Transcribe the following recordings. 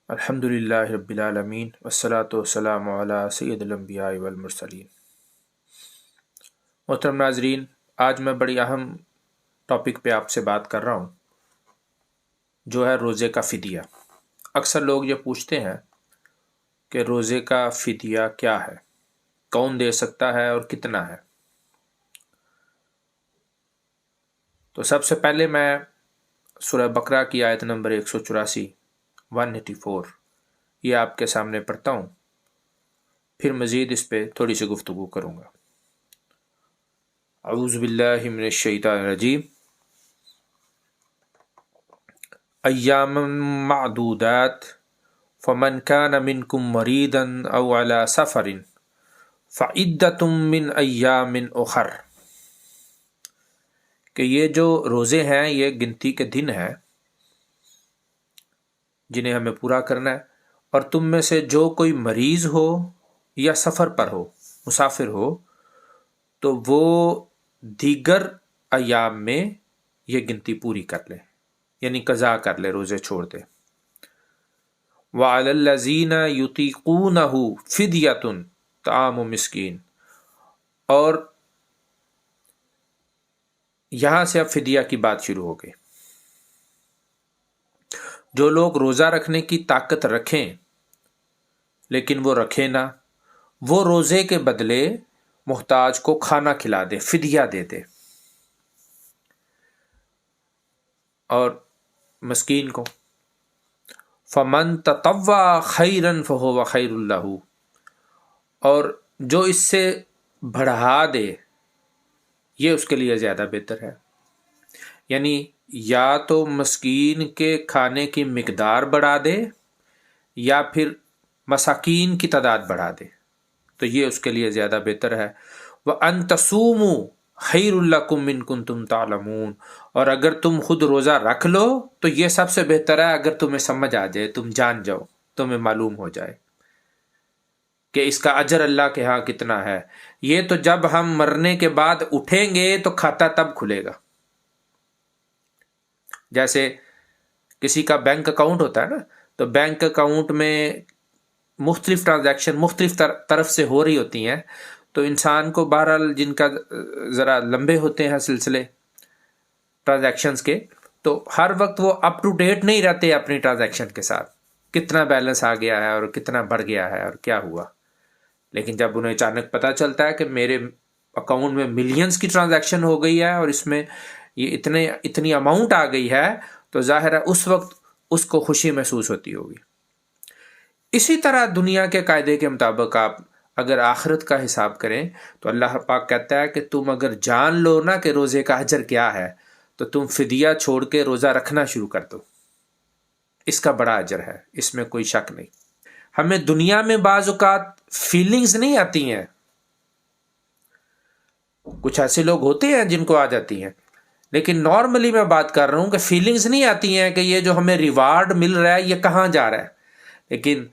الحمد للہ رب العالمین والصلاة والسلام علی سید الانبیاء والمرسلین۔ محترم ناظرین، آج میں بڑی اہم ٹاپک پہ آپ سے بات کر رہا ہوں، جو ہے روزے کا فدیہ۔ اکثر لوگ یہ پوچھتے ہیں کہ روزے کا فدیہ کیا ہے، کون دے سکتا ہے اور کتنا ہے؟ تو سب سے پہلے میں سورہ بقرہ کی آیت نمبر 184 یہ آپ کے سامنے پڑھتا ہوں، پھر مزید اس پہ تھوڑی سی گفتگو کروں گا۔ اعوذ باللہ من الشیطان الرجیم۔ ایاما معدودات فمن کان منکم مریضا او علی سفر فعدۃ من ایام اخر، کہ یہ جو روزے ہیں یہ گنتی کے دن ہیں جنہیں ہمیں پورا کرنا ہے، اور تم میں سے جو کوئی مریض ہو یا سفر پر ہو، مسافر ہو، تو وہ دیگر ایام میں یہ گنتی پوری کر لے، یعنی قضا کر لے، روزے چھوڑ دے۔ وَعَلَى الَّذِينَ يُطِيقُونَهُ فِدْيَةٌ طَعَامُ مِسْكِين، اور یہاں سے اب فدیہ کی بات شروع ہو گئی۔ جو لوگ روزہ رکھنے کی طاقت رکھیں لیکن وہ رکھیں نہ، وہ روزے کے بدلے محتاج کو کھانا کھلا دے، فدیہ دے دے، اور مسکین کو۔ فَمَن تَطَوَّعَ خَيْرًا فَهُوَ خَيْرٌ لَهُ، اور جو اس سے بڑھا دے یہ اس کے لیے زیادہ بہتر ہے، یعنی یا تو مسکین کے کھانے کی مقدار بڑھا دے یا پھر مساکین کی تعداد بڑھا دے، تو یہ اس کے لیے زیادہ بہتر ہے۔ وَأَن تَصُومُوا خَيْرٌ لَكُمْ إِن كُنتُمْ تَعْلَمُونَ، اور اگر تم خود روزہ رکھ لو تو یہ سب سے بہتر ہے، اگر تمہیں سمجھ آ جائے، تم جان جاؤ، تمہیں معلوم ہو جائے کہ اس کا اجر اللہ کے ہاں کتنا ہے۔ یہ تو جب ہم مرنے کے بعد اٹھیں گے تو کھاتا تب کھلے گا۔ جیسے کسی کا بینک اکاؤنٹ ہوتا ہے نا، تو بینک اکاؤنٹ میں مختلف ٹرانزیکشن مختلف طرف سے ہو رہی ہوتی ہیں، تو انسان کو بہرحال جن کا ذرا لمبے ہوتے ہیں سلسلے ٹرانزیکشنز کے، تو ہر وقت وہ اپ ٹو ڈیٹ نہیں رہتے اپنی ٹرانزیکشن کے ساتھ، کتنا بیلنس آ گیا ہے اور کتنا بڑھ گیا ہے اور کیا ہوا۔ لیکن جب انہیں اچانک پتہ چلتا ہے کہ میرے اکاؤنٹ میں ملینز کی ٹرانزیکشن ہو گئی ہے اور اس میں یہ اتنی اماؤنٹ آ گئی ہے، تو ظاہر ہے اس وقت اس کو خوشی محسوس ہوتی ہوگی۔ اسی طرح دنیا کے قاعدے کے مطابق آپ اگر آخرت کا حساب کریں تو اللہ پاک کہتا ہے کہ تم اگر جان لو نا کہ روزے کا اجر کیا ہے، تو تم فدیہ چھوڑ کے روزہ رکھنا شروع کر دو، اس کا بڑا اجر ہے، اس میں کوئی شک نہیں۔ ہمیں دنیا میں بعض اوقات فیلنگز نہیں آتی ہیں، کچھ ایسے لوگ ہوتے ہیں جن کو آ جاتی ہیں، لیکن نارملی میں بات کر رہا ہوں کہ فیلنگز نہیں آتی ہیں کہ یہ جو ہمیں ریوارڈ مل رہا ہے یہ کہاں جا رہا ہے۔ لیکن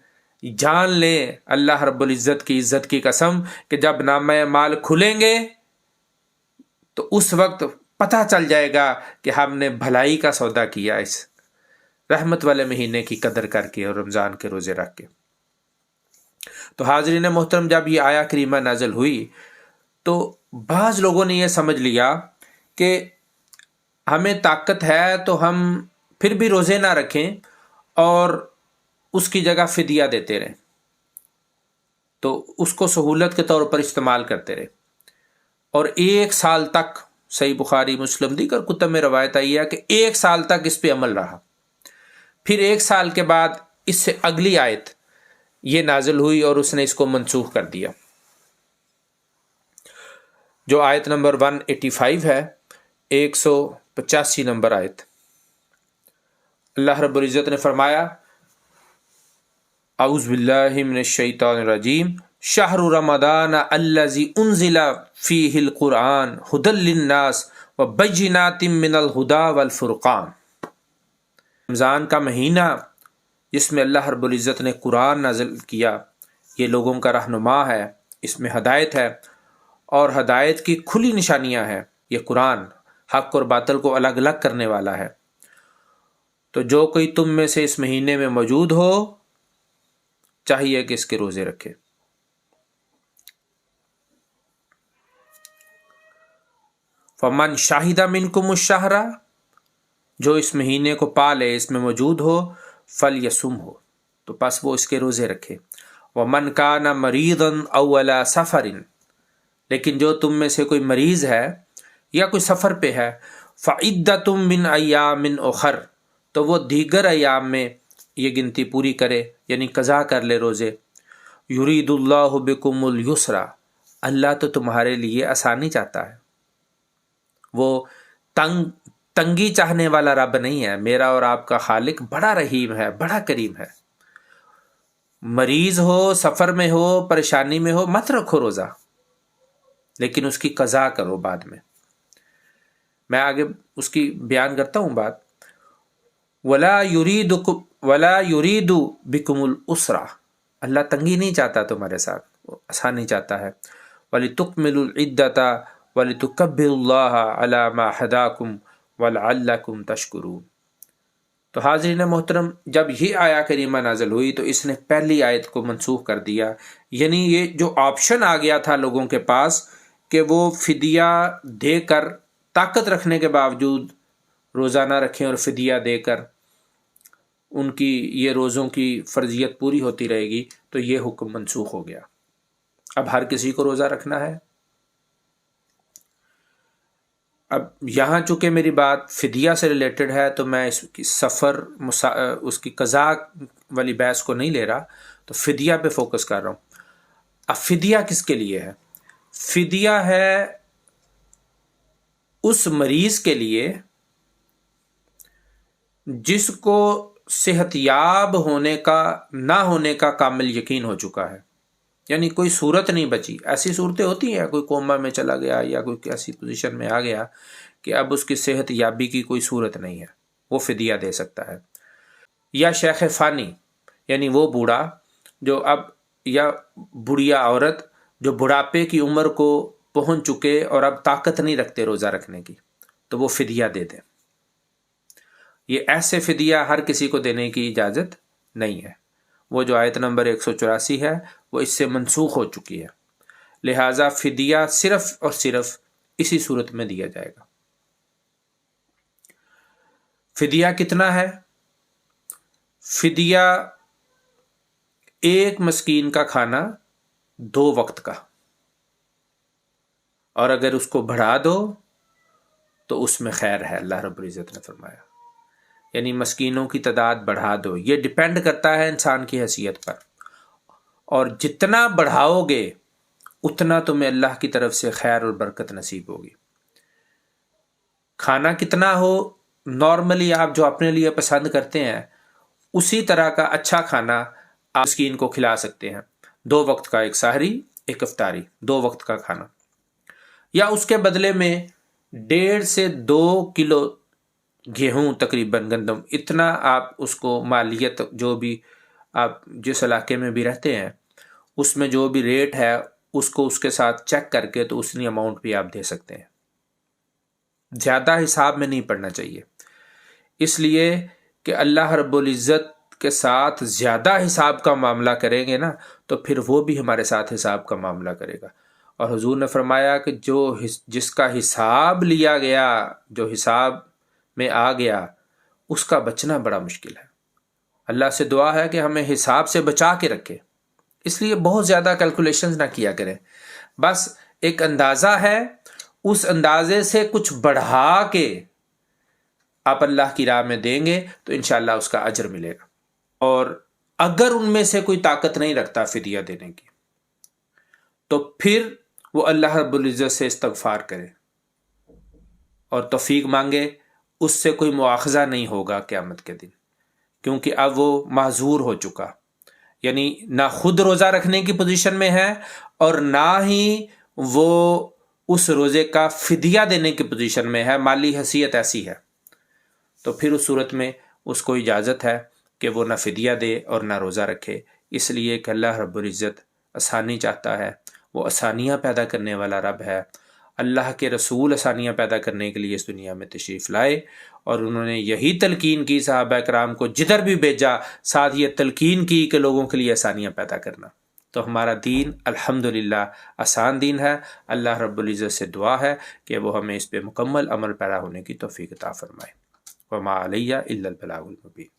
جان لیں اللہ رب العزت کی عزت کی قسم کہ جب نامہ مال کھلیں گے تو اس وقت پتہ چل جائے گا کہ ہم نے بھلائی کا سودا کیا اس رحمت والے مہینے کی قدر کر کے اور رمضان کے روزے رکھ کے۔ تو حاضرین محترم، جب یہ آیہ کریمہ نازل ہوئی تو بعض لوگوں نے یہ سمجھ لیا کہ ہمیں طاقت ہے تو ہم پھر بھی روزے نہ رکھیں اور اس کی جگہ فدیہ دیتے رہیں، تو اس کو سہولت کے طور پر استعمال کرتے رہے، اور 1 سال تک، صحیح بخاری مسلم دیگر کتب میں روایت آئی ہے کہ 1 سال تک اس پہ عمل رہا۔ پھر 1 سال کے بعد اس سے اگلی آیت یہ نازل ہوئی اور اس نے اس کو منسوخ کر دیا، جو آیت نمبر 185 ہے، 185 نمبر آیت۔ اللہ رب العزت نے فرمایا، اعوذ باللہ من الشیطان الرجیم، شہر رمضان الذی انزل فیہ القرآن ھدی للناس وبینات من الھدی والفرقان، رمضان کا مہینہ جس میں اللہ رب العزت نے قرآن نازل کیا، یہ لوگوں کا رہنما ہے، اس میں ہدایت ہے اور ہدایت کی کھلی نشانیاں ہیں۔ یہ قرآن حق اور باطل کو الگ الگ کرنے والا ہے۔ تو جو کوئی تم میں سے اس مہینے میں موجود ہو چاہیے کہ اس کے روزے رکھے۔ فمن شاہد منکم الشہر، جو اس مہینے کو پالے، اس میں موجود ہو، فلیصم ہو، تو پس وہ اس کے روزے رکھے۔ ومن کان مریضا او علی سفر، لیکن جو تم میں سے کوئی مریض ہے یا کوئی سفر پہ ہے، فعدۃ من ایام اخر، تو وہ دیگر ایام میں یہ گنتی پوری کرے، یعنی قضا کر لے روزے۔ یرید اللہ بکم الیسر، اللہ تو تمہارے لیے آسانی چاہتا ہے، وہ تنگی چاہنے والا رب نہیں ہے۔ میرا اور آپ کا خالق بڑا رحیم ہے، بڑا کریم ہے۔ مریض ہو، سفر میں ہو، پریشانی میں ہو، مت رکھو روزہ، لیکن اس کی قضا کرو بعد میں۔ میں آگے اس کی بیان کرتا ہوں بات۔ ولا یرید بکم العسر، اللہ تنگی نہیں چاہتا تمہارے ساتھ، وہ آسانی چاہتا ہے۔ وَلِتُكْمِلُوا الْعِدَّةَ وَلِتُكَبِّرُوا اللَّهَ عَلَى مَا هَدَاكُمْ وَلَعَلَّكُمْ تَشْكُرُونَ۔ تو حاضرین محترم، جب یہ آیا کریمہ نازل ہوئی تو اس نے پہلی آیت کو منسوخ کر دیا، یعنی یہ جو آپشن آ گیا تھا لوگوں کے پاس کہ وہ فدیہ دے کر، طاقت رکھنے کے باوجود روزہ نہ رکھیں اور فدیہ دے کر ان کی یہ روزوں کی فرضیت پوری ہوتی رہے گی، تو یہ حکم منسوخ ہو گیا۔ اب ہر کسی کو روزہ رکھنا ہے۔ اب یہاں چونکہ میری بات فدیہ سے ریلیٹڈ ہے تو میں اس کی اس کی قضا والی بحث کو نہیں لے رہا، تو فدیہ پہ فوکس کر رہا ہوں۔ اب فدیہ کس کے لیے ہے؟ فدیہ ہے اس مریض کے لیے جس کو صحت یاب ہونے کا نہ ہونے کا کامل یقین ہو چکا ہے، یعنی کوئی صورت نہیں بچی۔ ایسی صورتیں ہوتی ہیں، کوئی کوما میں چلا گیا یا کوئی ایسی پوزیشن میں آ گیا کہ اب اس کی صحت یابی کی کوئی صورت نہیں ہے، وہ فدیہ دے سکتا ہے۔ یا شیخ فانی، یعنی وہ بوڑھا جو اب، یا بڑھیا عورت جو بڑھاپے کی عمر کو پہنچ چکے اور اب طاقت نہیں رکھتے روزہ رکھنے کی، تو وہ فدیہ دے دیں۔ یہ ایسے فدیہ ہر کسی کو دینے کی اجازت نہیں ہے۔ وہ جو آیت نمبر 184 ہے وہ اس سے منسوخ ہو چکی ہے، لہٰذا فدیہ صرف اور صرف اسی صورت میں دیا جائے گا۔ فدیہ کتنا ہے؟ فدیہ ایک مسکین کا کھانا 2 وقت کا، اور اگر اس کو بڑھا دو تو اس میں خیر ہے، اللہ رب العزت نے فرمایا، یعنی مسکینوں کی تعداد بڑھا دو۔ یہ ڈیپینڈ کرتا ہے انسان کی حیثیت پر، اور جتنا بڑھاؤ گے اتنا تمہیں اللہ کی طرف سے خیر اور برکت نصیب ہوگی۔ کھانا کتنا ہو، نارملی آپ جو اپنے لیے پسند کرتے ہیں اسی طرح کا اچھا کھانا آپ مسکین کو کھلا سکتے ہیں۔ 2 وقت کا، ایک سحری ایک افطاری، 2 وقت کا کھانا، یا اس کے بدلے میں 1.5 سے 2 کلو گیہوں، تقریباً گندم، اتنا آپ اس کو مالیت، جو بھی آپ جس علاقے میں بھی رہتے ہیں اس میں جو بھی ریٹ ہے اس کو اس کے ساتھ چیک کر کے تو اتنی اماؤنٹ بھی آپ دے سکتے ہیں۔ زیادہ حساب میں نہیں پڑنا چاہیے، اس لیے کہ اللہ رب العزت کے ساتھ زیادہ حساب کا معاملہ کریں گے نا تو پھر وہ بھی ہمارے ساتھ حساب کا معاملہ کرے گا۔ اور حضور نے فرمایا کہ جس کا حساب لیا گیا، جو حساب میں آ گیا، اس کا بچنا بڑا مشکل ہے۔ اللہ سے دعا ہے کہ ہمیں حساب سے بچا کے رکھے، اس لیے بہت زیادہ کیلکولیشنز نہ کیا کریں، بس ایک اندازہ ہے، اس اندازے سے کچھ بڑھا کے آپ اللہ کی راہ میں دیں گے تو انشاءاللہ اس کا اجر ملے گا۔ اور اگر ان میں سے کوئی طاقت نہیں رکھتا فدیہ دینے کی تو پھر وہ اللہ رب العزت سے استغفار کرے اور توفیق مانگے، اس سے کوئی مواخذہ نہیں ہوگا قیامت کے دن، کیونکہ اب وہ معذور ہو چکا، یعنی نہ خود روزہ رکھنے کی پوزیشن میں ہے اور نہ ہی وہ اس روزے کا فدیہ دینے کی پوزیشن میں ہے، مالی حیثیت ایسی ہے، تو پھر اس صورت میں اس کو اجازت ہے کہ وہ نہ فدیہ دے اور نہ روزہ رکھے، اس لیے کہ اللہ رب العزت آسانی چاہتا ہے، وہ آسانیاں پیدا کرنے والا رب ہے، اللہ کے رسول آسانیاں پیدا کرنے کے لیے اس دنیا میں تشریف لائے، اور انہوں نے یہی تلقین کی صحابہ کرام کو، جدھر بھی بھیجا ساتھ یہ تلقین کی کہ لوگوں کے لیے آسانیاں پیدا کرنا۔ تو ہمارا دین الحمدللہ آسان دین ہے۔ اللہ رب العزت سے دعا ہے کہ وہ ہمیں اس پہ مکمل عمل پیرا ہونے کی توفیق عطا فرمائے۔ وما علیہ الا البلاغ المبین۔